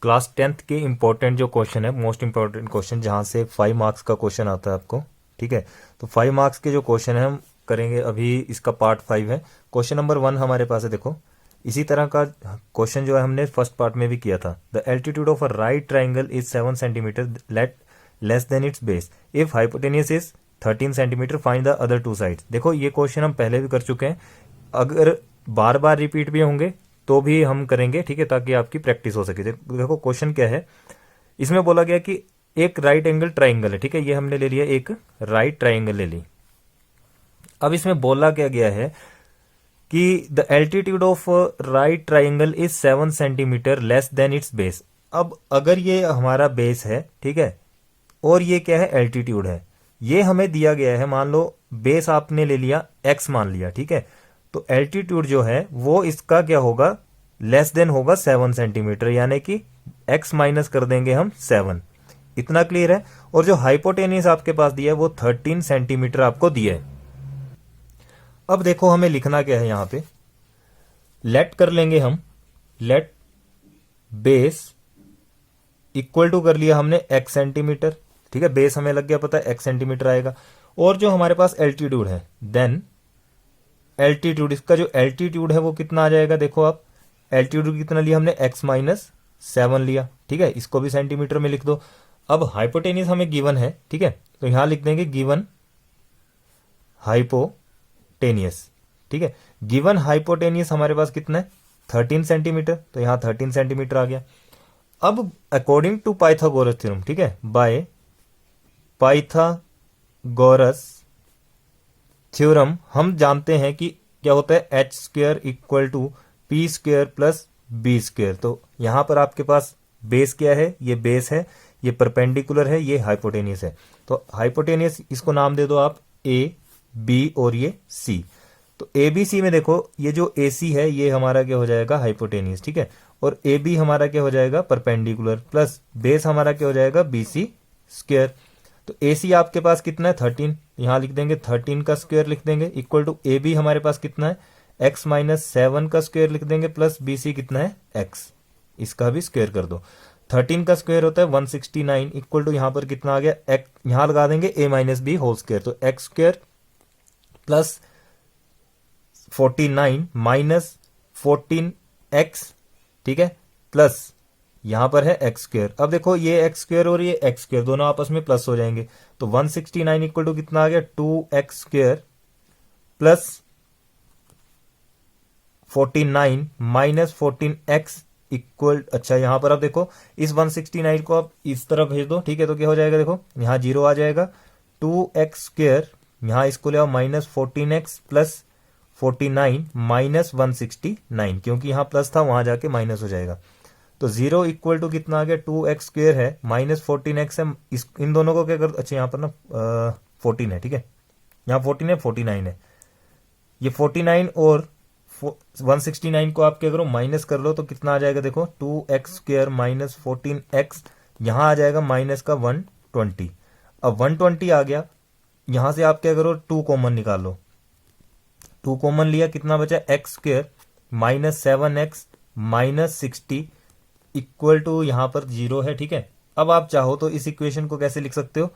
Class 10th के important जो question है, मोस्ट इम्पोर्टेंट क्वेश्चन, जहाँ से 5 मार्क्स का क्वेश्चन आता है आपको। ठीक है, तो 5 मार्क्स के जो क्वेश्चन है हम करेंगे अभी, इसका पार्ट 5 है। क्वेश्चन नंबर 1 हमारे पास है, देखो इसी तरह का क्वेश्चन जो है हमने फर्स्ट पार्ट में भी किया था। The altitude of a right triangle is 7 centimetre less than it's base if hypotenuse is 13 centimetre, find the other two sides. देखो ये क्वेश्चन हम पहले भी कर चुके हैं, अगर बार बार रिपीट भी होंगे तो भी हम करेंगे, ठीक है, ताकि आपकी प्रैक्टिस हो सके। देखो क्वेश्चन क्या है, इसमें बोला गया कि एक राइट एंगल ट्राइंगल है, ठीक है, ये हमने ले लिया, एक राइट ट्राइंगल ले ली। अब इसमें बोला क्या गया है कि the altitude of right triangle is 7 centimetre less than it's base. अब अगर ये हमारा बेस है, ठीक है, और ये क्या है, एल्टीट्यूड है, ये हमें दिया गया है। मान लो बेस आपने ले लिया, एक्स मान लिया, ठीक है, तो एल्टीट्यूड जो है वो इसका क्या होगा, लेस देन होगा 7 सेंटीमीटर, यानी कि एक्स माइनस कर देंगे हम 7। इतना क्लियर है। और जो हाइपोटेनियस आपके पास दिया है वो 13 सेंटीमीटर आपको दिया है। अब देखो हमें लिखना क्या है यहां पे, लेट कर लेंगे हम, लेट बेस इक्वल टू कर लिया हमने एक्स सेंटीमीटर, ठीक है, बेस हमें लग गया पता है एक्स सेंटीमीटर आएगा। और जो हमारे पास एल्टीट्यूड है, देन एल्टीट्यूड, इसका जो एल्टीट्यूड है वो कितना आ जाएगा, देखो आप एल्टीट्यूड कितना लिया हमने, एक्स माइनस 7 लिया, ठीक है, इसको भी सेंटीमीटर में लिख दो। अब हाइपोटेनियस हमें गिवन है, ठीक है, तो यहां लिख देंगे गिवन हाइपोटेनियस, ठीक है, गिवन हाइपोटेनियस हमारे पास कितना है, 13 सेंटीमीटर, तो यहां 13 सेंटीमीटर आ गया। अब अकॉर्डिंग टू पाइथागोरस थ्योरम, ठीक है, बाय पाइथागोरस थ्योरम हम जानते हैं कि क्या होता है, H square equal to P square plus B square. तो यहां पर आपके पास बेस क्या है, ये बेस है, ये परपेंडिकुलर है, ये हाइपोटेनियस है। तो हाइपोटेनियस इसको नाम दे दो आप ए बी और ये सी। तो ए बी सी में देखो ये जो ए सी है ये हमारा क्या हो जाएगा, हाइपोटेनियस, ठीक है, और ए बी हमारा क्या हो जाएगा, परपेंडिकुलर, प्लस बेस हमारा क्या हो जाएगा, बी सी स्क्वेयर। तो ए सी आपके पास कितना है, 13, यहां लिख देंगे 13 का स्क्वायर लिख देंगे, इक्वल टू ए बी हमारे पास कितना है, एक्स माइनस 7 का स्क्वायर लिख देंगे, प्लस बी सी कितना है, एक्स, इसका भी स्क्वायर कर दो। 13 का स्क्वायर होता है 169, इक्वल टू यहां पर कितना आ गया, यहां लगा देंगे ए माइनस बी होल स्क्वायर, तो x square plus 49 minus 14 x, ठीक है, प्लस यहां पर है एक्स स्क्वायर। अब देखो ये एक्स स्क्वायर और ये एक्स स्क्वायर दोनों आपस में प्लस हो जाएंगे, तो 169 इक्वल टू कितना आ गया, 2x square plus 49 minus 14x equal, अच्छा यहां पर आप देखो इस 169 को आप इस तरफ भेज दो, ठीक है, तो क्या हो जाएगा, देखो यहां 0 आ जाएगा, 2x स्क्वायर, यहां इसको ले आओ माइनस 14x प्लस 49 माइनस 169, क्योंकि यहां प्लस था वहां जाके माइनस हो जाएगा। तो 0 इक्वल टू कितना आ गया, 2x स्क्वेयर है माइनस 14x है, इन दोनों को क्या कर, अच्छा यहाँ पर ना 14 है, ठीक है, यहाँ 14 है, 49 है, ये 49 और 169 को आप क्या करो, माइनस कर लो, तो कितना आ जाएगा, देखो 2x स्क्वेयर माइनस 14x, यहां आ जाएगा माइनस का 120। अब 120 आ गया, यहां से आप क्या करो, 2 कॉमन निकालो, 2 कॉमन लिया, कितना बचा, X square minus 7x minus 60 equal to यहां पर 0 है, ठीक है। अब आप चाहो तो इस इक्वेशन को कैसे लिख सकते हो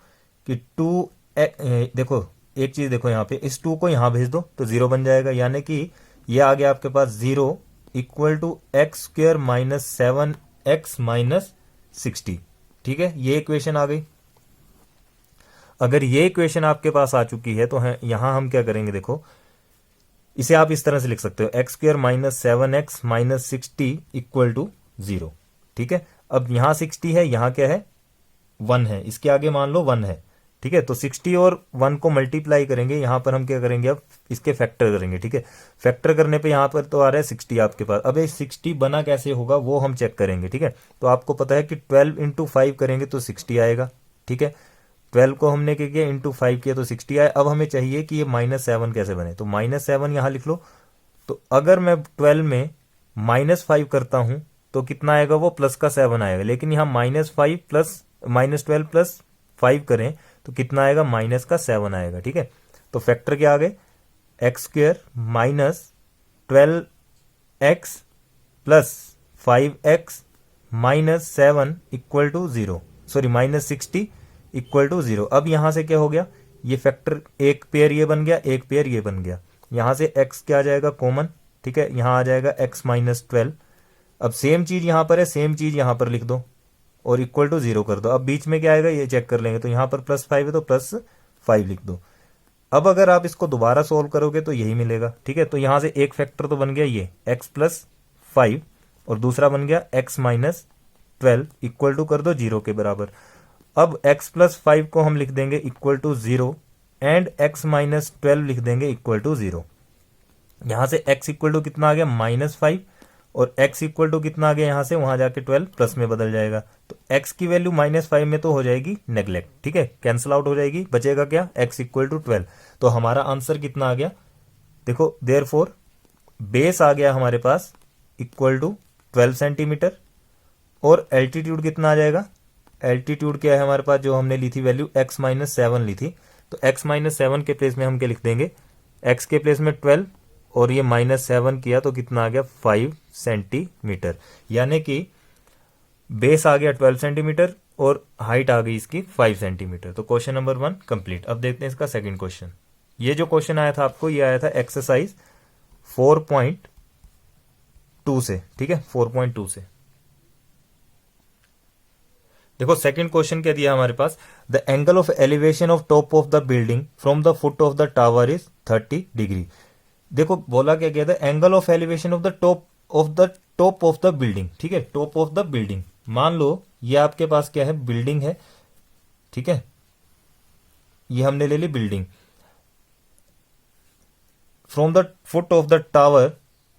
कि 2, देखो एक चीज देखो, यहां पे इस 2 को यहां भेज दो तो 0 बन जाएगा, यानी कि ये आ गया आपके पास 0 equal to X square minus 7x minus 60, ठीक है, ये इक्वेशन आ गई। अगर ये इक्वेशन आपके पास आ चुकी है तो यहां हम क्या करेंगे, देखो इसे आप इस तरह से लिख सकते हो, X square minus 7x minus 60 equal to 0, ठीक है। अब यहां 60 है, यहां क्या है, 1 है, इसके आगे मान लो 1 है, ठीक है, तो 60 और 1 को मल्टीप्लाई करेंगे, यहां पर हम क्या करेंगे, अब इसके फैक्टर करेंगे, ठीक है। फैक्टर करने पे यहां पर तो आ रहा है 60 आपके पास। अब ये 60 बना कैसे होगा वो हम चेक करेंगे, ठीक है। तो आपको पता है कि 12 इंटू 5 करेंगे तो 60 आएगा, ठीक है, 12 को हमने क्या किया, इंटू 5 किया तो 60 आया। अब हमें चाहिए कि ये माइनस 7 कैसे बने, तो माइनस 7 यहां लिख लो। तो अगर मैं 12 में माइनस 5 करता हूं तो कितना आएगा, वो प्लस का 7 आएगा, लेकिन यहां माइनस 5 प्लस माइनस 12 प्लस 5 करें तो कितना आएगा, माइनस का 7 आएगा, ठीक है। तो फैक्टर क्या आ गए, X square minus 12x plus 5x -7 equal to 0, sorry -60 equal to 0। अब यहां से क्या हो गया, ये फैक्टर एक पेयर ये बन गया, एक पेयर ये बन गया। यहां से x क्या आ जाएगा कॉमन, ठीक है, यहां आ जाएगा x -12। अब सेम चीज यहां पर है, सेम चीज यहां पर लिख दो और इक्वल टू 0 कर दो। अब बीच में क्या आएगा ये चेक कर लेंगे, तो यहां पर +5 है तो +5 लिख दो। अब अगर आप इसको दोबारा सोल्व करोगे तो यही मिलेगा, ठीक है। तो यहां से एक फैक्टर तो बन गया ये x +5 और दूसरा बन गया x -12 इक्वल टू कर दो 0 के बराबर। अब x +5 को हम लिख देंगे इक्वल टू 0 एंड x -12 लिख देंगे इक्वल टू 0। यहां से x इक्वल टू कितना आ गया -5 और x इक्वल टू कितना आ गया, यहां से वहां जाके 12 प्लस में बदल जाएगा। तो x की वैल्यू -5 में तो हो जाएगी नेग्लेक्ट, ठीक है, कैंसिल आउट हो जाएगी, बचेगा क्या x इक्वल टू 12। तो हमारा आंसर कितना आ गया, देखो देयरफॉर बेस आ गया हमारे पास इक्वल टू 12 सेंटीमीटर और एल्टीट्यूड कितना आ जाएगा, एल्टीट्यूड क्या है हमारे पास जो हमने ली थी वैल्यू x -7 ली थी, तो x -7 के प्लेस में हम क्या लिख देंगे, x के प्लेस में 12 और ये -7 किया तो कितना आ गया 5 सेंटीमीटर, यानी कि बेस आ गया 12 सेंटीमीटर और हाइट आ गई इसकी 5 सेंटीमीटर। तो क्वेश्चन नंबर 1 कंप्लीट। अब देखते हैं इसका सेकंड क्वेश्चन। ये जो क्वेश्चन आया था आपको, ये आया था एक्सरसाइज 4.2 से, ठीक है, 4.2 से। देखो सेकंड क्वेश्चन क्या दिया हमारे पास, the angle of elevation of top of the building from the foot of the tower is 30 degree. देखो बोला क्या गया था, angle of elevation of the top of the building, ठीक है, टॉप ऑफ द बिल्डिंग। मान लो ये आपके पास क्या है, बिल्डिंग है, ठीक है, ये हमने ले ली building. From the foot of the tower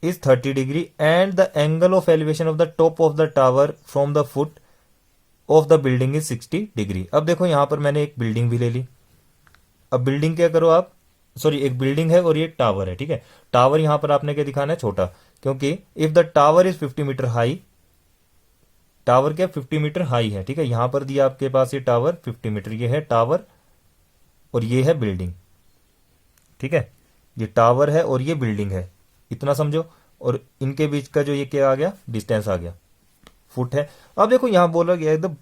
is 30 degree and the angle of elevation of the top of the tower from the foot of the building is 60 degree. अब देखो यहां पर मैंने एक बिल्डिंग भी ले ली। अब बिल्डिंग क्या करो आप, सॉरी एक बिल्डिंग है और ये टावर है, ठीक है। टावर यहां पर आपने क्या दिखाना है, छोटा, क्योंकि if the tower is 50 metre high, tower क्या 50 मीटर हाई है, ठीक है। यहां पर दिया आपके पास ये टावर 50 मीटर, ये है टावर और ये है बिल्डिंग, ठीक है, ये टावर है और ये बिल्डिंग है, इतना समझो। और इनके बीच का जो ये क्या आ गया, डिस्टेंस आ गया, फुट है। अब देखो यहां बोला गया the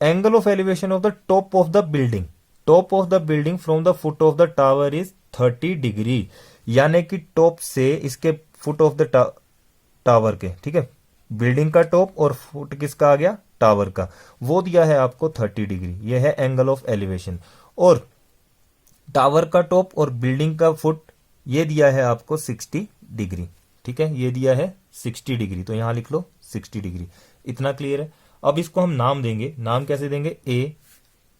angle of elevation of the top of the building, top of the building from the foot of the tower is 30 degree, यानी कि टॉप से इसके फुट ऑफ द टावर के, ठीक है, बिल्डिंग का टॉप और फुट किसका आ गया, टावर का, वो दिया है आपको 30 डिग्री, ये है एंगल ऑफ एलिवेशन। और टावर का टॉप और बिल्डिंग का फुट ये दिया है आपको 60 डिग्री, ठीक है, ये दिया है 60 डिग्री, तो यहां लिख लो 60 डिग्री। इतना क्लियर है। अब इसको हम नाम देंगे, नाम कैसे देंगे, ए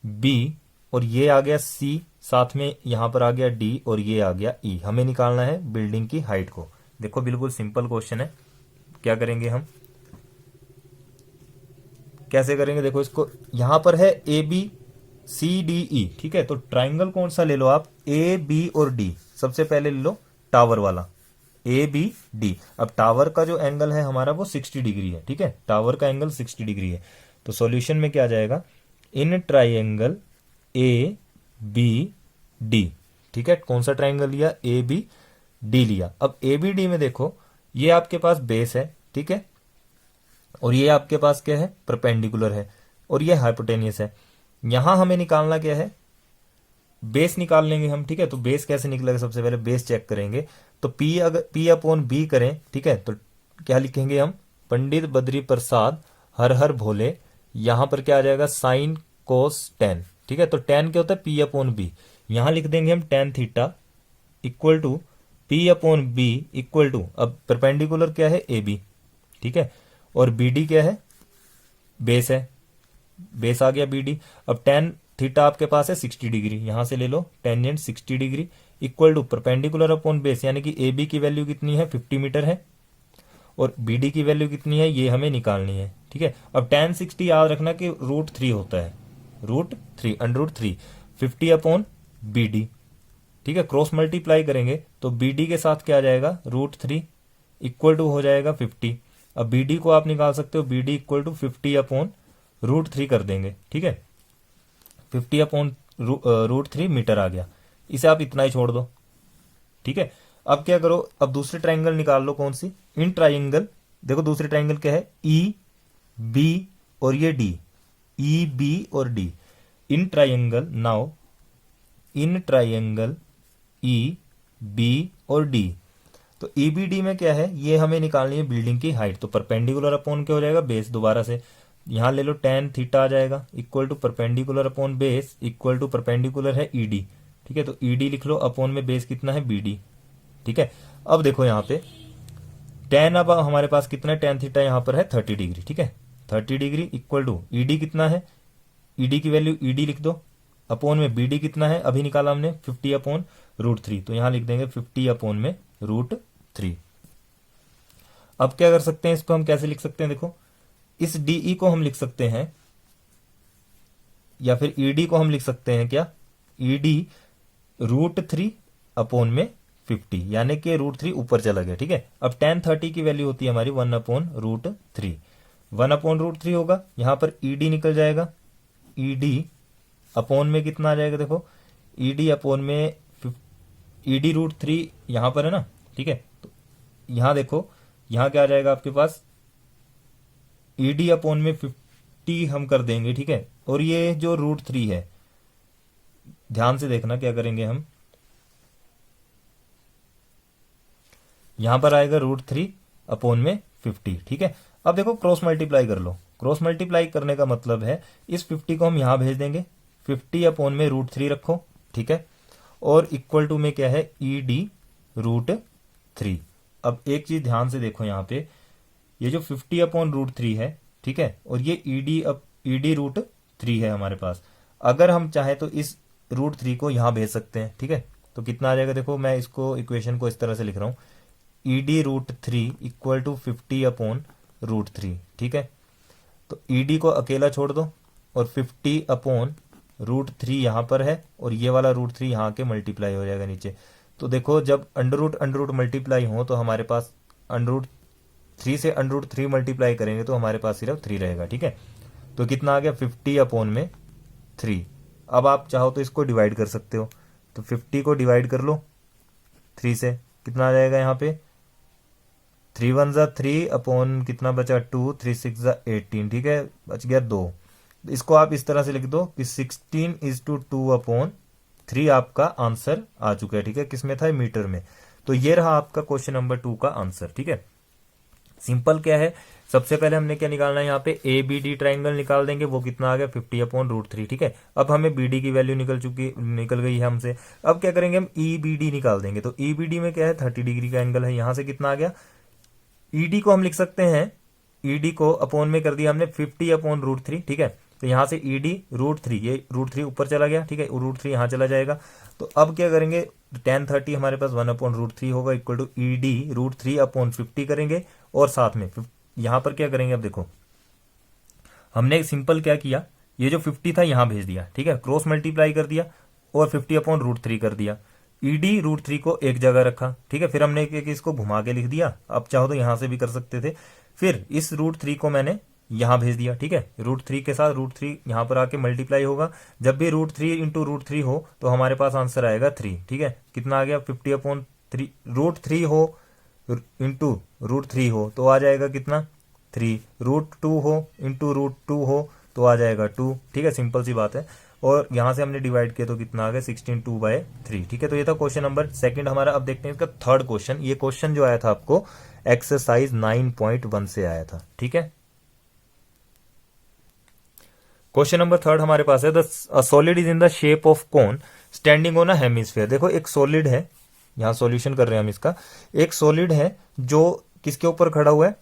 बी और ये आ गया सी, साथ में यहां पर आ गया डी और ये आ गया ई। हमें निकालना है बिल्डिंग की हाइट को। देखो बिल्कुल सिंपल क्वेश्चन है, क्या करेंगे हम, कैसे करेंगे, देखो इसको यहां पर है A B C D E, ठीक है, तो ट्राइंगल कौन सा ले लो आप, ए बी और डी। सबसे पहले ले लो टावर वाला ए बी डी। अब टावर का जो एंगल है हमारा वो 60 डिग्री है, ठीक है, टावर का एंगल 60 डिग्री है। तो सॉल्यूशन में क्या आ जाएगा, in triangle A B D, ठीक है, कौन सा ट्राइंगल लिया, ए बी डी लिया। अब ए बी डी में देखो ये आपके पास बेस है, ठीक है, और ये आपके पास क्या है, परपेंडिकुलर है और ये हाइपोटेनियस है। यहां हमें निकालना क्या है, बेस निकाल लेंगे हम, ठीक है। तो बेस कैसे निकलेगा, सबसे पहले बेस चेक करेंगे। तो पी अगर पी अपॉन बी करें, ठीक है, तो क्या लिखेंगे हम, पंडित बद्री प्रसाद हर हर भोले, यहां पर क्या आ जाएगा, साइन कोस टेन, ठीक है। तो टेन क्या होता है, पी अपॉन बी, यहां लिख देंगे हम tan theta equal to P upon B equal to, अब परपेंडिकुलर क्या है, ए बी, ठीक है, और बी डी क्या है, बेस है, बेस आ गया बी डी। अब टेन थीटा आपके पास है 60 डिग्री, यहां से ले लो tangent 60 degree equal to perpendicular upon base, यानी कि ए बी की वैल्यू कितनी है, 50 मीटर है, और बी डी की वैल्यू कितनी है, ये हमें निकालनी है, ठीक है। अब tan 60 याद रखना कि √3 होता है, √3 √3 50 अपॉन बी डी, ठीक है, क्रॉस मल्टीप्लाई करेंगे तो बी डी के साथ क्या आ जाएगा, √3 इक्वल टू हो जाएगा 50। अब बी डी को आप निकाल सकते हो, B D equal to 50 upon √3 कर देंगे, ठीक है, 50 अपॉन √3 मीटर आ गया, इसे आप इतना ही छोड़ दो, ठीक है। अब क्या करो, अब दूसरी ट्राइंगल निकाल लो, कौन सी, इन ट्राइंगल, देखो दूसरी ट्राइंगल क्या है, ई बी और ये डी, ई बी और D in triangle, now in triangle E B और डी। तो ई बी डी में क्या है, ये हमें निकालनी है बिल्डिंग की हाइट। तो परपेंडिकुलर अपॉन क्या हो जाएगा, बेस। दोबारा से यहां ले लो tan थीटा आ जाएगा equal to perpendicular upon base equal to perpendicular है ई डी। ठीक है, तो ई डी लिख लो, अपॉन में बेस कितना है बी डी। ठीक है, अब देखो यहाँ पे tan, अब हमारे पास कितना है, tan थीटा यहाँ पर है 30 डिग्री। ठीक है, 30 degree equal to E D कितना है, ई डी की वैल्यू ई डी लिख दो, अपॉन में बी डी कितना है, अभी निकाला हमने 50 अपॉन √3। तो यहां लिख देंगे 50 अपॉन में √3। अब क्या कर सकते हैं, इसको हम कैसे लिख सकते हैं, देखो इस डीई को हम लिख सकते हैं, या फिर ईडी को हम लिख सकते हैं क्या, ईडी √3 अपॉन में 50, यानी कि √3 ऊपर चला गया। ठीक है, अब tan 30 की वैल्यू होती है हमारी 1 अपॉन √3, 1 अपॉन √3 होगा, यहां पर ईडी निकल जाएगा, ईडी अपॉन में कितना आ जाएगा, देखो ईडी अपॉन में ईडी √3 यहां पर है ना। ठीक है, तो यहां देखो, यहां क्या आ जाएगा आपके पास, ईडी अपॉन में 50 हम कर देंगे। ठीक है, और ये जो √3 है, ध्यान से देखना क्या करेंगे हम, यहां पर आएगा √3 अपॉन में 50। ठीक है, अब देखो क्रॉस मल्टीप्लाई कर लो, क्रॉस मल्टीप्लाई करने का मतलब है इस 50 को हम यहां भेज देंगे, 50 अपॉन में √3 रखो। ठीक है, और इक्वल टू में क्या है, ई डी √3। अब एक चीज ध्यान से देखो, यहां पे ये जो 50 अपॉन √3 है, ठीक है, और ये ईडी √3 है हमारे पास। अगर हम चाहे तो इस √3 को यहां भेज सकते हैं। ठीक है, तो कितना आ जाएगा, देखो मैं इसको इक्वेशन को इस तरह से लिख रहा हूं, ईडी √3 इक्वल टू 50 अपॉन √3। ठीक है, तो ईडी को अकेला छोड़ दो, और 50 अपॉन √3 यहां पर है, और ये वाला √3 यहां के मल्टीप्लाई हो जाएगा नीचे। तो देखो जब अंडर मल्टीप्लाई हो तो हमारे पास √3 से √3 मल्टीप्लाई करेंगे तो हमारे पास सिर्फ 3 रहेगा। ठीक है, तो कितना आ गया, 50 अपॉन में 3। अब आप चाहो तो इसको डिवाइड कर सकते हो, तो 50 को डिवाइड कर लो 3 से, कितना आ जाएगा, यहाँ पे 3 1 ज़ा 3 अपॉन कितना बचा 2, 3 6 ज़ा 18। ठीक है, बच गया 2। इसको आप इस तरह से लिख दो कि 16:2 अपॉन 3 आपका आंसर आ चुका है। ठीक है, किसमें था, मीटर में। तो ये रहा आपका क्वेश्चन नंबर 2 का आंसर। ठीक है, सिंपल क्या है, सबसे पहले हमने क्या निकालना है, यहाँ पे ए बी डी ट्राइंगल निकाल देंगे, वो कितना आ गया 50 अपॉन √3। ठीक है, अब हमें बी डी की वैल्यू निकल गई है हमसे। अब क्या करेंगे, हम ई बी डी निकाल देंगे। तो ई बी डी में क्या है, 30 डिग्री का एंगल है, यहां से कितना आ गया, ईडी को हम लिख सकते हैं, ईडी को अपॉन में कर दिया हमने 50 अपॉन √3। ठीक है, तो यहां से ईडी √3, ये √3 ऊपर चला गया। ठीक है, √3 यहां चला जाएगा। तो अब क्या करेंगे, tan 30 हमारे पास 1 अपॉन √3 होगा इक्वल टू ईडी √3 अपॉन 50 करेंगे, और साथ में यहां पर क्या करेंगे, अब देखो हमने सिंपल क्या किया, ये जो 50 था यहां भेज दिया। ठीक है, क्रॉस मल्टीप्लाई कर दिया और 50 अपॉन √3 कर दिया, ईडी √3 को एक जगह रखा। ठीक है, फिर हमने इसको घुमा के लिख दिया, अब चाहो तो यहां से भी कर सकते थे। फिर इस √3 को मैंने यहां भेज दिया। ठीक है, √3 के साथ √3 यहां पर आके मल्टीप्लाई होगा, जब भी √3 इंटू √3 हो तो हमारे पास आंसर आएगा 3। ठीक है, कितना आ गया, 50 अपॉन 3, √3 हो इंटू √3 हो तो आ जाएगा कितना 3, √2 हो इंटू √2 हो तो आ जाएगा 2। ठीक है, सिंपल सी बात है। और यहां से हमने डिवाइड किया तो कितना आ गया 16 2/3। ठीक है, तो ये था क्वेश्चन नंबर 2 हमारा। अब देखते हैं इसका थर्ड क्वेश्चन। ये क्वेश्चन जो आया था आपको एक्सरसाइज 9.1 से आया था। ठीक है, क्वेश्चन नंबर 3 हमारे पास है, the solid is in the shape of cone standing on a hemisphere. देखो एक सॉलिड है, यहां सॉल्यूशन कर रहे हैं हम इसका। एक सॉलिड है जो किसके ऊपर खड़ा हुआ है,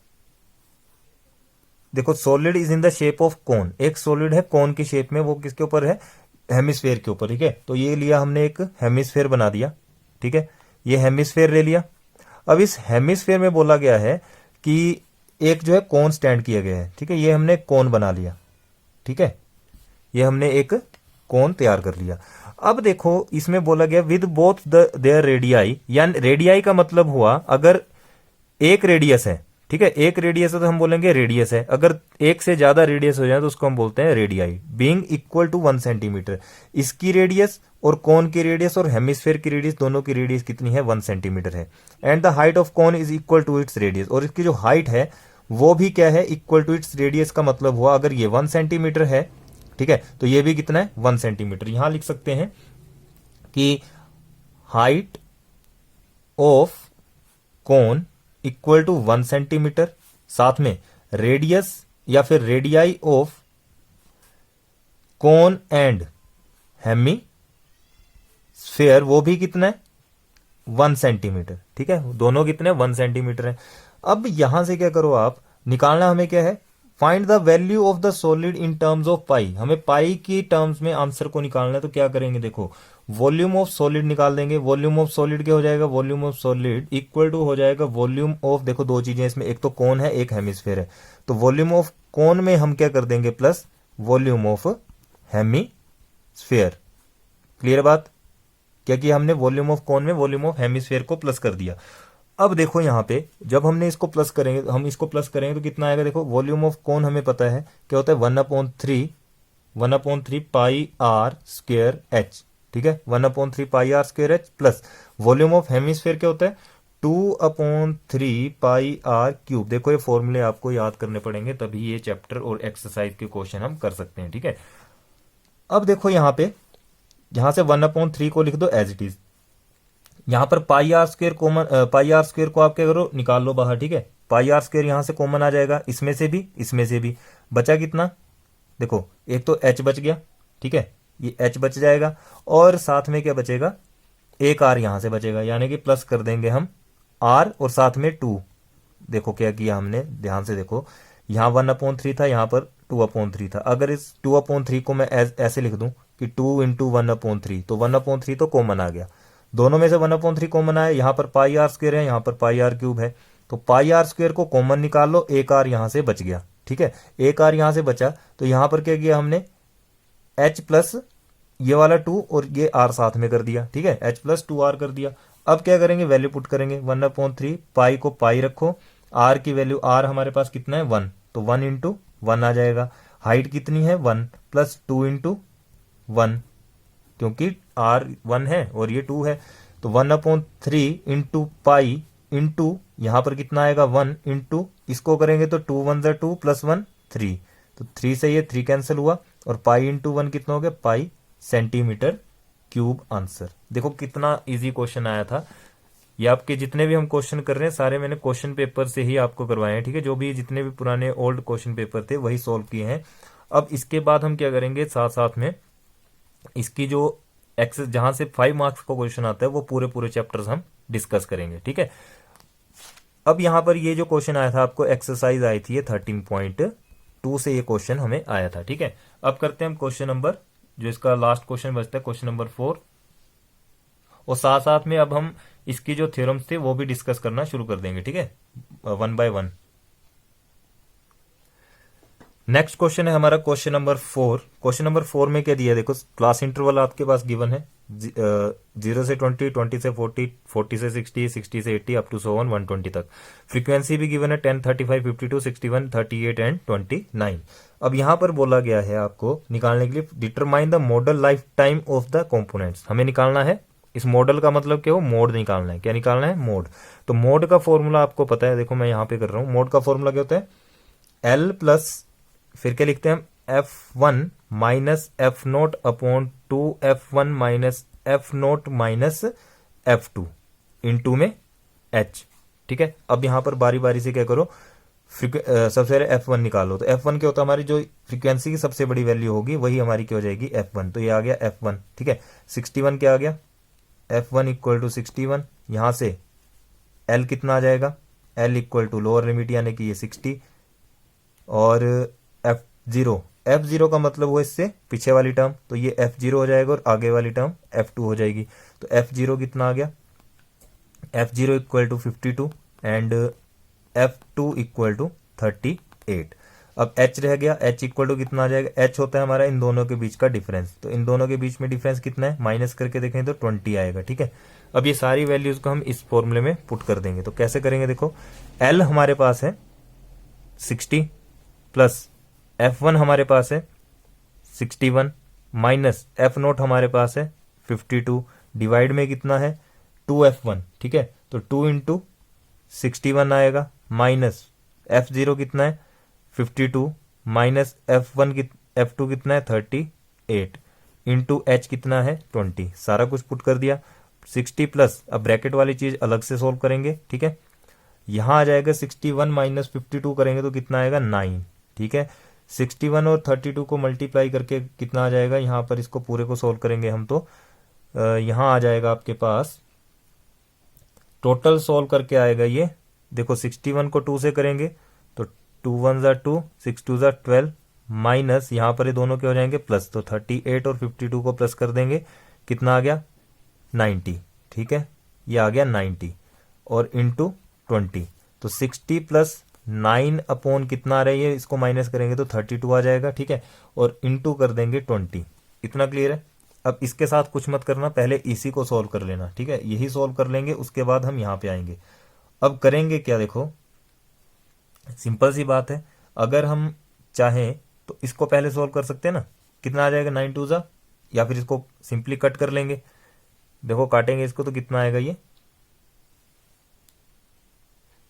देखो solid is in the shape of cone, एक सॉलिड है कोन की शेप में, वो किसके ऊपर है, हेमिस्फीयर के ऊपर। ठीक है, तो ये लिया हमने, एक हेमिस्फीयर बना दिया। ठीक है, ये हेमिस्फीयर ले लिया। अब इस हेमिस्फीयर में बोला गया है कि एक जो है कोन स्टैंड किया गया है। ठीक है, ये हमने कोन बना लिया। ठीक है, ये हमने एक कोन तैयार कर लिया। अब देखो इसमें बोला गया विद बोथ देयर रेडियाई, यानी रेडियाई का मतलब हुआ अगर एक रेडियस है। ठीक है, एक रेडियस है तो हम बोलेंगे रेडियस है, अगर एक से ज्यादा रेडियस हो जाए तो उसको हम बोलते हैं radii. Being equal to 1 centimetre, इसकी रेडियस और कोन की रेडियस और हेमिस्फीयर की रेडियस, दोनों की रेडियस कितनी है, 1 सेंटीमीटर है। And the height of cone is equal to its radius, और इसकी जो हाइट है वो भी क्या है, इक्वल टू इट्स रेडियस का मतलब हुआ अगर ये 1 सेंटीमीटर है, ठीक है, तो ये भी कितना है 1 सेंटीमीटर। यहां लिख सकते हैं कि height of cone equal to 1 centimetre, साथ में रेडियस या फिर radii of cone and hemisphere वो भी कितना है 1 सेंटीमीटर, ठीक है, दोनों कितने 1 सेंटीमीटर है। अब यहां से क्या करो, आप निकालना हमें क्या है, find the value of the solid in terms of pi. हमें पाई की टर्म्स में आंसर को निकालना है, तो क्या करेंगे, देखो वॉल्यूम ऑफ सॉलिड निकाल देंगे। वॉल्यूम ऑफ सॉलिड क्या हो जाएगा, volume of solid equal to हो जाएगा वॉल्यूम ऑफ, देखो दो चीजें इसमें, एक तो कोन है एक हेमिस्फीयर है, तो वॉल्यूम ऑफ कोन में हम क्या कर देंगे plus volume of hemisphere. Clear बात, क्या किया हमने, वॉल्यूम ऑफ कोन में वॉल्यूम ऑफ हेमिस्फीयर को प्लस कर दिया। अब देखो यहां पे जब हमने इसको प्लस करेंगे, हम इसको प्लस करेंगे तो कितना आएगा, देखो वॉल्यूम ऑफ कोन हमें पता है क्या होता है 1/3 पाई आर स्क्वायर एच, ठीक है, 1/3 pi r square H plus volume of hemisphere क्या होता है 2/3 पाई आर क्यूब। देखो ये फॉर्मूले आपको याद करने पड़ेंगे, तभी ये चैप्टर और एक्सरसाइज के क्वेश्चन हम कर सकते हैं, ठीक है। अब देखो यहां पे, यहां से 1/3 को लिख दो एज इट इज, यहां पर pi r square common, pi r square को आप क्या करो निकाल लो बाहर, ठीक है, पाई आर स्क्वायर यहां से कॉमन आ जाएगा, इसमें से भी इसमें से भी, बचा कितना, देखो एक तो एच बच गया, ठीक है, ये एच बच जाएगा और साथ में क्या बचेगा, एक आर यहां से बचेगा, यानी कि प्लस कर देंगे हम आर और साथ में 2। देखो क्या किया हमने, ध्यान से देखो, यहां 1/3 था, यहां पर 2/3 था। अगर इस 2/3 को मैं ऐसे लिख दूं कि 2 इंटू 1/3, तो 1/3 तो कॉमन आ गया, दोनों में से 1/3 कॉमन आया, यहां पर पाई आर स्क्वायर है, यहां पर पाई आर क्यूब है, तो पाई आर स्क्वायर को कॉमन निकाल लो, एक आर यहां से बच गया, ठीक है, एक आर यहां से बचा, तो यहां पर क्या किया हमने एच प्लस ये वाला 2 और ये आर साथ में कर दिया, ठीक है, एच प्लस 2 आर कर दिया। अब क्या करेंगे, वैल्यू पुट करेंगे, 1/3 पाई को पाई रखो, आर की वैल्यू, आर हमारे पास कितना है 1, तो 1 इंटू 1 आ जाएगा, हाइट कितनी है 1 प्लस 2 इंटू 1, क्योंकि आर 1 है और ये 2 है, तो 1/3 इंटू पाई इंटू यहां पर कितना आएगा 1 इंटू, इसको करेंगे तो 2 1 ज़ा 2 प्लस 1 3, तो 3 से ये 3 कैंसिल हुआ और पाई इंटू 1 कितना हो गया, पाई सेंटीमीटर क्यूब आंसर। देखो कितना इजी क्वेश्चन आया था। ये आपके जितने भी हम क्वेश्चन कर रहे हैं सारे मैंने क्वेश्चन पेपर से ही आपको करवाए हैं, ठीक है, जो भी जितने भी पुराने ओल्ड क्वेश्चन पेपर थे वही सॉल्व किए हैं। अब इसके बाद हम क्या करेंगे, साथ साथ में इसकी जो एक्सेस जहां से 5 मार्क्स का क्वेश्चन आता है वो पूरे पूरे चैप्टर्स हम डिस्कस करेंगे, ठीक है। अब यहां पर ये जो क्वेश्चन आया था आपको, एक्सरसाइज आई थी ये 13.2 से ये क्वेश्चन हमें आया था, ठीक है। अब करते हैं हम क्वेश्चन नंबर, जो इसका लास्ट क्वेश्चन बचता है क्वेश्चन नंबर 4, और साथ साथ में अब हम इसकी जो थ्योरम्स थे वो भी डिस्कस करना शुरू कर देंगे, ठीक है, 1 बाय 1। नेक्स्ट क्वेश्चन है हमारा क्वेश्चन नंबर 4। क्वेश्चन नंबर 4 में क्या दिया है, देखो क्लास इंटरवल आपके पास गिवन है 0 से 20, 20 से 40, 40 से 60, 60 से 80 अप टू 120 तक। फ्रीक्वेंसी भी गिवन है 10, 35, 52, 61, 38 एंड 29। अब यहां पर बोला गया है आपको निकालने के लिए determine the model life time of the components. हमें निकालना है, इस मॉडल का मतलब क्या हो, मोड निकालना है। क्या निकालना है, मोड। तो मोड का फॉर्मूला आपको पता है, देखो मैं यहां पे कर रहा हूं, मोड का फॉर्मूला क्या होता है, एल प्लस, फिर क्या लिखते हैं हम, F1 minus F naught upon 2F1 minus F note minus F2 into में H, ठीक है। अब यहां पर बारी बारी से क्या करो, सबसे पहले F1 निकालो, तो F1 क्या होता है, हमारी जो फ्रीक्वेंसी की सबसे बड़ी वैल्यू होगी वही हमारी क्या हो जाएगी F1, तो ये आ गया F1, ठीक है। 61 क्या आ गया, F1 इक्वल टू 61, यहां से L कितना आ जाएगा, L equal to lower limit यानी कि ये 60, और F0 का मतलब हुआ इससे पीछे वाली टर्म, तो ये F0 हो जाएगा और आगे वाली टर्म F2 हो जाएगी, तो F0 कितना आ गया, F0 equal to 52 and F2 equal to 38। अब H रह गया, H इक्वल टू कितना आ जाएगा, H होता है हमारा इन दोनों के बीच का डिफरेंस, तो इन दोनों के बीच में डिफरेंस कितना है, माइनस करके देखें तो 20 आएगा, ठीक है। अब ये सारी वैल्यूज को हम इस फॉर्मूले में पुट कर देंगे, तो कैसे करेंगे, देखो L हमारे पास है 60 प्लस F1 हमारे पास है 61 माइनस एफ नोट हमारे पास है 52, डिवाइड में कितना है 2F1, ठीक है, तो 2 इंटू 61 आएगा माइनस F0 कितना है 52 माइनस F2 कितना है 38 इंटू एच कितना है 20, सारा कुछ पुट कर दिया 60 प्लस, अब ब्रैकेट वाली चीज अलग से सोल्व करेंगे, ठीक है। यहां आ जाएगा 61 माइनस 52 करेंगे तो कितना आएगा 9, ठीक है। 61 और 32 को मल्टीप्लाई करके कितना आ जाएगा, यहां पर इसको पूरे को सोल्व करेंगे हम तो यहां आ जाएगा आपके पास टोटल सोल्व करके आएगा ये देखो 61 को 2 से करेंगे तो 2 1 ज़ा 2 6 2 ज़ा 12 माइनस यहां पर ये दोनों के हो जाएंगे प्लस, तो 38 और 52 को प्लस कर देंगे कितना आ गया 90, ठीक है, ये आ गया 90 और इंटू 20, तो 60 प्लस 9 अपॉन कितना आ रहा है ये, इसको माइनस करेंगे तो 32 आ जाएगा, ठीक है, और इंटू कर देंगे 20। इतना क्लियर है। अब इसके साथ कुछ मत करना, पहले इसी को सॉल्व कर लेना, ठीक है, यही सॉल्व कर लेंगे उसके बाद हम यहां पे आएंगे। अब करेंगे क्या, देखो सिंपल सी बात है, अगर हम चाहें तो इसको पहले सॉल्व कर सकते हैं ना, कितना आ जाएगा 9 2 ज़ा, या फिर इसको सिंपली कट कर लेंगे, देखो काटेंगे इसको तो कितना आएगा ये,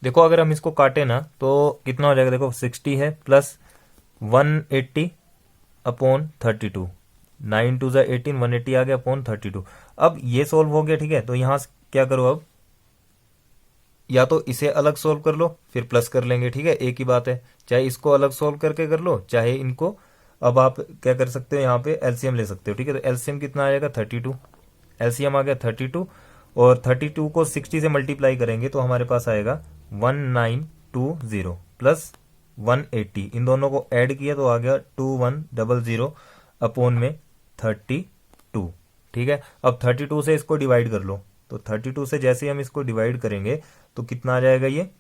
देखो अगर हम इसको काटे ना तो कितना हो जाएगा, देखो 60 है प्लस 180 अपॉन 32, 9 2 ज़ा 18, 180 आ गया अपॉन 32। अब ये सोल्व हो गया, ठीक है, तो यहां क्या करो, अब या तो इसे अलग सोल्व कर लो फिर प्लस कर लेंगे, ठीक है, एक ही बात है, चाहे इसको अलग सोल्व करके कर लो चाहे इनको, अब आप क्या कर सकते हो यहाँ पे एलसीएम ले सकते हो, ठीक है, तो एलसीएम कितना आएगा 32, एलसीएम आ गया 32 और 32 को 60 से मल्टीप्लाई करेंगे तो हमारे पास आएगा 1920 प्लस 180, इन दोनों को ऐड किया तो आ गया 2100 अपॉन में 32, ठीक है। अब 32 से इसको डिवाइड कर लो, तो 32 से जैसे ही हम इसको डिवाइड करेंगे तो कितना आ जाएगा, ये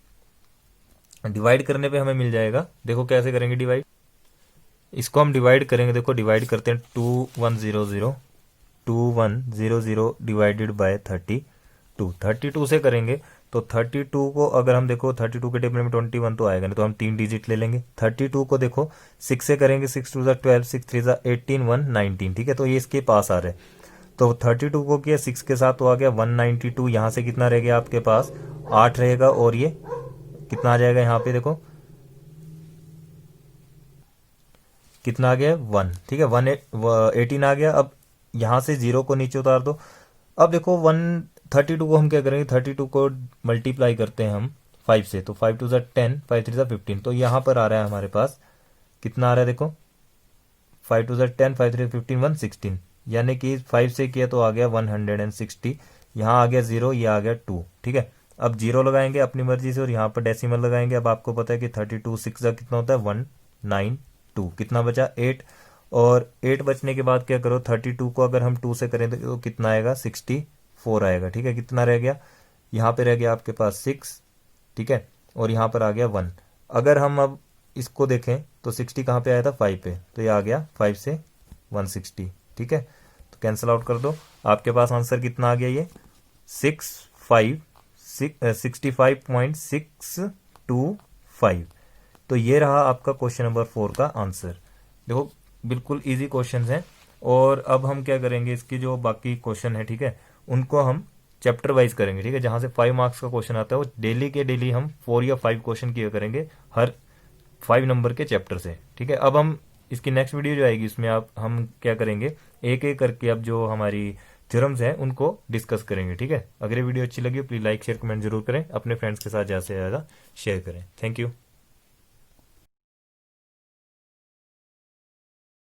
डिवाइड करने पे हमें मिल जाएगा, देखो कैसे करेंगे डिवाइड, इसको हम डिवाइड करेंगे, देखो डिवाइड करते हैं 2100 डिवाइडेड बाय 32, 32 से करेंगे तो 32 को अगर हम देखो 32 के टेबल में 21 तो आएगा नहीं, तो हम 3 डिजिट ले लेंगे। 32 को देखो 6 से करेंगे, 6 2 ज़ा 12, 6 3 ज़ा 18, 1 19, ठीक है, तो ये इसके पास आ रहा है, तो 32 को किया 6 के साथ तो आ गया 192, यहां से कितना रह गया आपके पास 8 रहेगा और ये कितना आ जाएगा यहाँ पे देखो कितना आ गया 1, ठीक है, 118 आ गया। अब यहां से 0 को नीचे उतार दो, अब देखो 132 को हम क्या करेंगे, 32 को मल्टीप्लाई करते हैं हम 5 से, तो 5 2 ज़ा 10, 5 3 ज़ा 15, तो यहां पर आ रहा है हमारे पास कितना आ रहा है, देखो 5 2 ज़ा 10, 5 3 15, 116, यानी कि 5 से किया तो आ गया 160, यहाँ आ गया 0, ये आ गया 2, ठीक है। अब 0 लगाएंगे अपनी मर्जी से और यहाँ पर डेसिमल लगाएंगे, अब आपको पता है कि 32 6 का कितना होता है 192, कितना बचा 8, और 8 बचने के बाद क्या करो 32 को अगर हम 2 से करें तो कितना आएगा 64 आएगा, ठीक है, कितना रह गया, यहाँ पे रह गया आपके पास 6, ठीक है, और यहाँ पर आ गया 1। अगर हम अब इसको देखें तो 60 कहाँ पे आया था 5 पे, तो ये आ गया 5 से 160, ठीक है, तो कैंसिल आउट कर दो, आपके पास आंसर कितना आ गया, ये 65.625। तो ये रहा आपका क्वेश्चन नंबर 4 का आंसर। देखो बिल्कुल इजी क्वेश्चन है, और अब हम क्या करेंगे, इसकी जो बाकी क्वेश्चन है, ठीक है, उनको हम चैप्टर वाइज करेंगे, ठीक है, जहां से 5 मार्क्स का क्वेश्चन आता है वो डेली के डेली हम 4 या 5 क्वेश्चन किया करेंगे हर 5 नंबर के चैप्टर से, ठीक है। अब हम इसकी नेक्स्ट वीडियो जो आएगी उसमें हम क्या करेंगे, एक एक करके अब जो हमारी थ्योरम्स हैं उनको डिस्कस करेंगे, ठीक है। अगर ये वीडियो अच्छी लगी प्लीज लाइक शेयर कमेंट जरूर करें, अपने फ्रेंड्स के साथ ज़्यादा से ज़्यादा शेयर करें। Thank you.